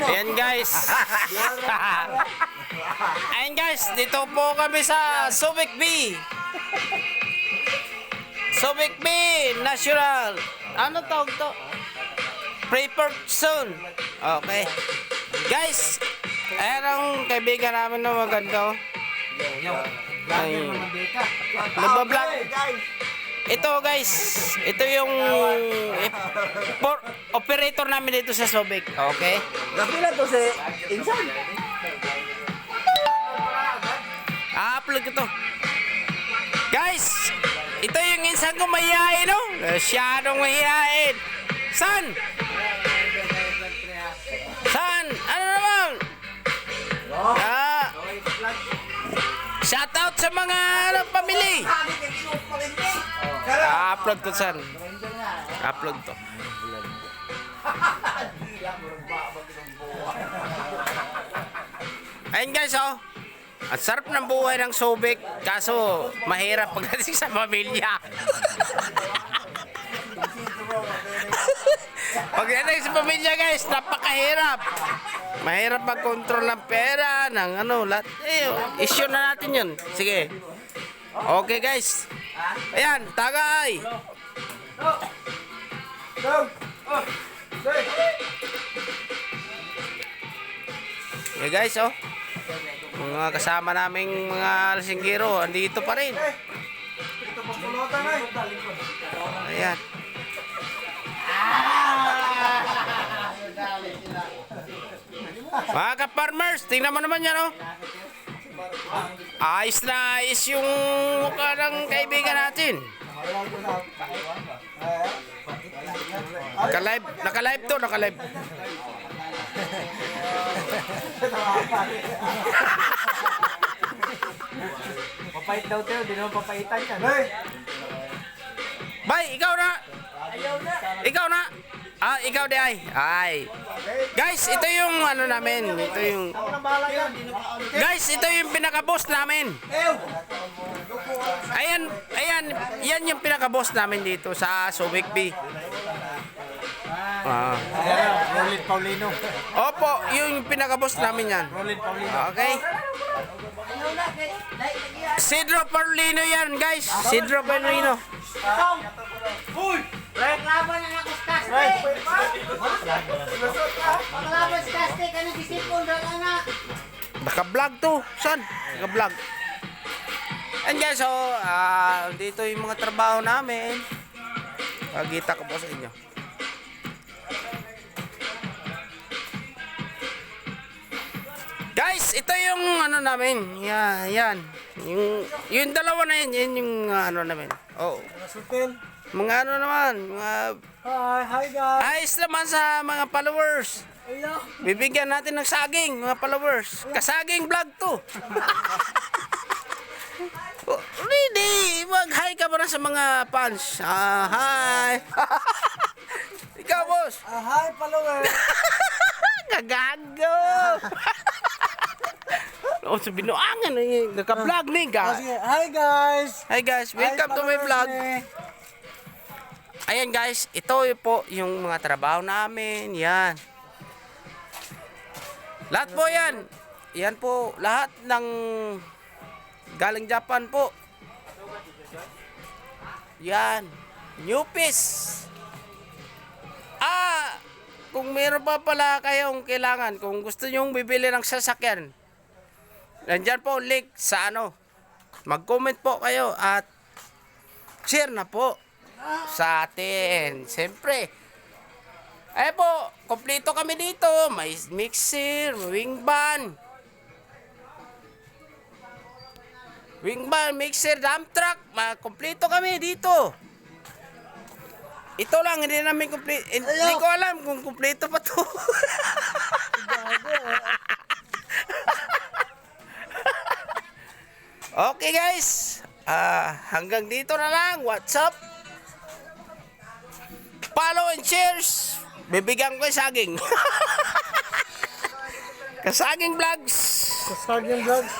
Ayan guys. Ayan guys, dito po kami sa Subic B. Subic B National. Ano tawag to? Preferred zone. Okay. Guys, ayan ang kaibigan namin na maganda. Ay, nagbablog. Ito guys, ito yung operator namin dito sa Subic. Okay? Napila to si Insan. Upload ko to. Guys, ito yung insan ko mahihain, no? Masyadong mahihain. San? San? Ano naman? Shout out sa mga pamili. Upload ko, San. Upload to. Ayun guys, oh. Ang sarap ng buhay ng Subic, kaso mahirap pagdating sa pamilya. Pagdating sa pamilya guys, napakahirap. Mahirap mag-control ng pera, ng ano, lahat. Issue na natin yun. Sige. Okay guys. Ayan, tagay. Okay guys, oh. Mga kasama naming mga lasinggero, andito pa rin. Ayan. Mga ka-farmers, tingnan mo naman yan, oh. Ayos na ayos yung mukha ng kaibigan natin. Naka-live to, naka-live. Papait daw tayo, di naman papaitan yan. Bay, ikaw na. Ikaw na. Ikaw di ay. Guys, ito yung ano namin. Ito yung guys, ito yung pinaka-boss namin. Ayan, yan yung pinaka-boss namin dito sa Subic B. Roland Paulino. Opo, yung pinaka-boss namin yan. Roland Paulino. Okay? Sidro Paulino yan, guys. Sidro Paulino. Uy! Reklamo na ako sa kaste! Maglabas sa kaste, kanang disipon daw anak! Naka-vlog to. Saan? Naka-vlog. And guys, so, dito yung mga trabaho namin. Pagkita ko po sa inyo. Guys, ito yung ano namin. Yan. Yung dalawa na yan. Yan yung ano namin. Oh. Mga ano naman. Mga... Hi guys. Ayos naman sa mga followers. Hello. Bibigyan natin ng saging, mga followers. Kasaging vlog to. Really? Mag-hi ka ba na sa mga fans? Hi. Ikaw, boss. Hi followers. Gagago. O, sa binuangan. Naka-vlog ni ka. Hi guys. Hi guys, welcome to my vlog. Ayan guys, ito po yung mga trabaho namin. Yan. Lahat po yan. Yan po, lahat ng galing Japan po. Yan. New piece. Kung meron pa pala kayong kailangan, kung gusto nyong bibili ng sasakyan, nandyan po link sa ano. Mag-comment po kayo at share na po sa atin. Siyempre. Ay po, kompleto kami dito. May mixer, wing van, mixer, dump truck. Kompleto kami dito. Ito lang, hindi namin kompleto. Hindi ko alam kung kompleto pa to. Okay guys. Hanggang dito na lang. What's up? Follow and shares. Bibigyan ko yung saging. Kasaging vlogs. Kasaging vlogs.